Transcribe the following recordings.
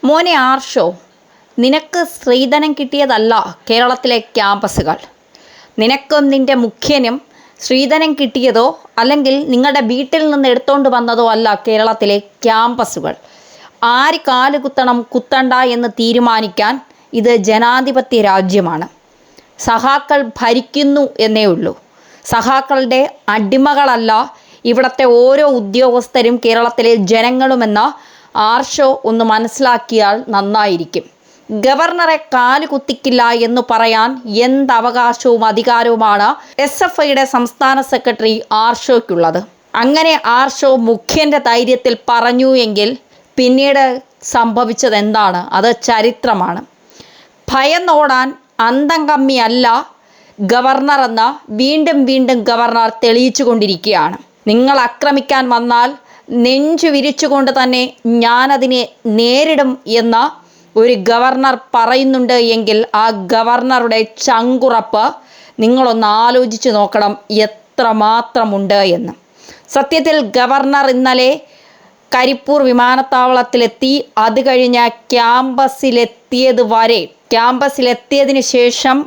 മോനെ ആർഷോ, നിനക്ക് സ്ത്രീധനം കിട്ടിയതല്ല കേരളത്തിലെ ക്യാമ്പസുകൾ. നിനക്കും നിൻ്റെ മുഖ്യനും സ്ത്രീധനം കിട്ടിയതോ അല്ലെങ്കിൽ നിങ്ങളുടെ വീട്ടിൽ നിന്ന് എടുത്തുകൊണ്ട് വന്നതോ അല്ല കേരളത്തിലെ ക്യാമ്പസുകൾ. ആര് കാല് കുത്തണം കുത്തണ്ട എന്ന് തീരുമാനിക്കാൻ ഇത് ജനാധിപത്യ രാജ്യമാണ്. സഖാക്കൾ ഭരിക്കുന്നു എന്നേ ഉള്ളൂ. സഖാക്കളുടെ അടിമകളല്ല ഇവിടുത്തെ ഓരോ ഉദ്യോഗസ്ഥരും കേരളത്തിലെ ജനങ്ങളുമെന്ന ആർഷോ ഒന്ന് മനസ്സിലാക്കിയാൽ നന്നായിരിക്കും. ഗവർണറെ കാല് കുത്തിക്കില്ല എന്ന് പറയാൻ എന്ത് അവകാശവും അധികാരവുമാണ് SFIയുടെ സംസ്ഥാന സെക്രട്ടറി ആർഷോയ്ക്കുള്ളത്? അങ്ങനെ ആർഷോ മുഖ്യൻ്റെ ധൈര്യത്തിൽ പറഞ്ഞു എങ്കിൽ പിന്നീട് സംഭവിച്ചത് എന്താണ്? അത് ചരിത്രമാണ്. ഭയന്നോടാൻ അന്തം കമ്മിയല്ല ഗവർണർ എന്ന വീണ്ടും വീണ്ടും ഗവർണർ തെളിയിച്ചു കൊണ്ടിരിക്കുകയാണ്. നിങ്ങൾ ആക്രമിക്കാൻ വന്നാൽ നെഞ്ചു വിരിച്ചുകൊണ്ട് തന്നെ ഞാനതിനെ നേരിടും എന്ന ഒരു ഗവർണർ പറയുന്നുണ്ട് എങ്കിൽ ആ ഗവർണറുടെ ചങ്കുറപ്പ് നിങ്ങളൊന്ന് ആലോചിച്ച് നോക്കണം എത്രമാത്രമുണ്ട് എന്ന്. സത്യത്തിൽ ഗവർണർ ഇന്നലെ കരിപ്പൂർ വിമാനത്താവളത്തിലെത്തി. അത് കഴിഞ്ഞ് ക്യാമ്പസിലെത്തിയതിന് ശേഷം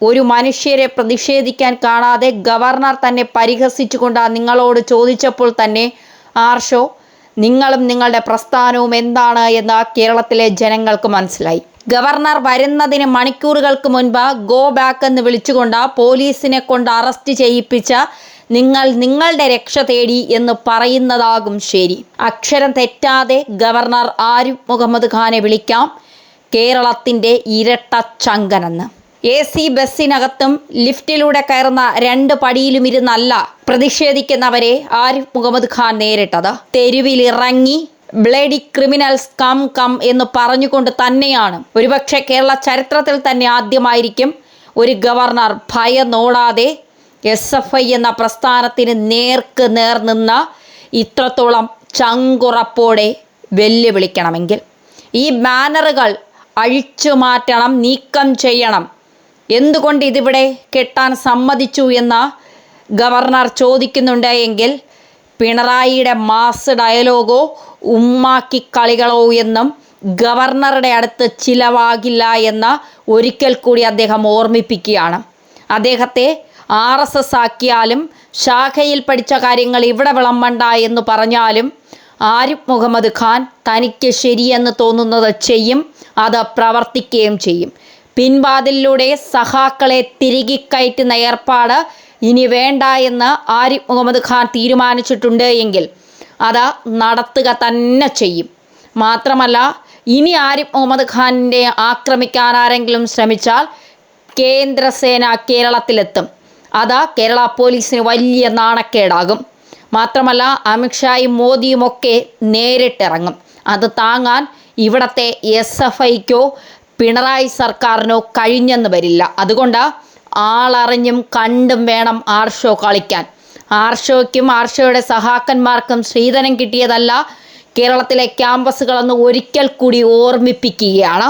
ഒരു മനുഷ്യരെ പ്രതിഷേധിക്കാൻ കാണാതെ ഗവർണർ തന്നെ പരിഹസിച്ചുകൊണ്ട് നിങ്ങളോട് ചോദിച്ചപ്പോൾ തന്നെ ആർഷോ, നിങ്ങളും നിങ്ങളുടെ പ്രസ്ഥാനവും എന്താണ് എന്ന് കേരളത്തിലെ ജനങ്ങൾക്ക് മനസ്സിലായി. ഗവർണർ വരുന്നതിന് മണിക്കൂറുകൾക്ക് മുൻപ് ഗോ ബാക്ക് എന്ന് വിളിച്ചുകൊണ്ട് പോലീസിനെ കൊണ്ട് അറസ്റ്റ് ചെയ്യിപ്പിച്ച നിങ്ങളുടെ രക്ഷ തേടി എന്ന് പറയുന്നതാകും ശരി. അക്ഷരം തെറ്റാതെ ഗവർണർ ആരിഫ് മുഹമ്മദ് ഖാനെ വിളിക്കാം കേരളത്തിൻ്റെ ഇരട്ട ചങ്കനെന്ന്. AC ബസ്സിനകത്തും ലിഫ്റ്റിലൂടെ കയറുന്ന 2 പടിയിലും ഇരുന്നല്ല പ്രതിഷേധിക്കുന്നവരെ ആരിഫ് മുഹമ്മദ് ഖാൻ നേരിട്ടത്. തെരുവിലിറങ്ങി ബ്ലഡി ക്രിമിനൽസ് കം എന്ന് പറഞ്ഞുകൊണ്ട് തന്നെയാണ്. ഒരുപക്ഷെ കേരള ചരിത്രത്തിൽ തന്നെ ആദ്യമായിരിക്കും ഒരു ഗവർണർ ഭയന്നോടാതെ SFI എന്ന പ്രസ്ഥാനത്തിന് നേർക്ക് നേർ നിന്ന് ഇത്രത്തോളം ചങ്കുറപ്പോടെ വെല്ലുവിളിക്കണമെങ്കിൽ. ഈ ബാനറുകൾ അഴിച്ചു മാറ്റണം, നീക്കം ചെയ്യണം. എന്തുകൊണ്ട് ഇതിവിടെ കെട്ടാൻ സമ്മതിച്ചു എന്ന് ഗവർണർ ചോദിക്കുന്നുണ്ട് എങ്കിൽ പിണറായിയുടെ മാസ് ഡയലോഗോ ഉമ്മാക്കി കളികളോ എന്നും ഗവർണറുടെ അടുത്ത് ചിലവാകില്ല എന്ന് ഒരിക്കൽ കൂടി അദ്ദേഹം ഓർമ്മിപ്പിക്കുകയാണ്. അദ്ദേഹത്തെ RSS ആക്കിയാലും ശാഖയിൽ പഠിച്ച കാര്യങ്ങൾ ഇവിടെ വിളമ്പണ്ട എന്ന് പറഞ്ഞാലും ആരിഫ് മുഹമ്മദ് ഖാൻ തനിക്ക് ശരിയെന്ന് തോന്നുന്നത് ചെയ്യും, അത് പ്രവർത്തിക്കുകയും ചെയ്യും. പിൻവാതിലിലൂടെ സഖാക്കളെ തിരികെ കയറ്റുന്ന ഏർപ്പാട് ഇനി വേണ്ട എന്ന് ആരിഫ് മുഹമ്മദ് ഖാൻ തീരുമാനിച്ചിട്ടുണ്ട് എങ്കിൽ അത് നടത്തുക തന്നെ ചെയ്യും. മാത്രമല്ല, ഇനി ആരിഫ് മുഹമ്മദ് ഖാനിനെ ആക്രമിക്കാൻ ആരെങ്കിലും ശ്രമിച്ചാൽ കേന്ദ്രസേന കേരളത്തിലെത്തും. അത് കേരള പോലീസിന് വലിയ നാണക്കേടാകും. മാത്രമല്ല, അമിത്ഷായും മോദിയുമൊക്കെ നേരിട്ടിറങ്ങും. അത് താങ്ങാൻ ഇവിടത്തെ SFIക്കോ പിണറായി സർക്കാരിനോ കഴിഞ്ഞെന്ന് വരില്ല. അതുകൊണ്ട് ആളറിഞ്ഞും കണ്ടും വേണം ആർഷോ കളിക്കാൻ. ആർഷോയ്ക്കും ആർഷോയുടെ സഹാക്കന്മാർക്കും സ്ത്രീധനം കിട്ടിയതല്ല കേരളത്തിലെ ക്യാമ്പസുകളെന്ന് ഒരിക്കൽ കൂടി ഓർമ്മിപ്പിക്കുകയാണ്.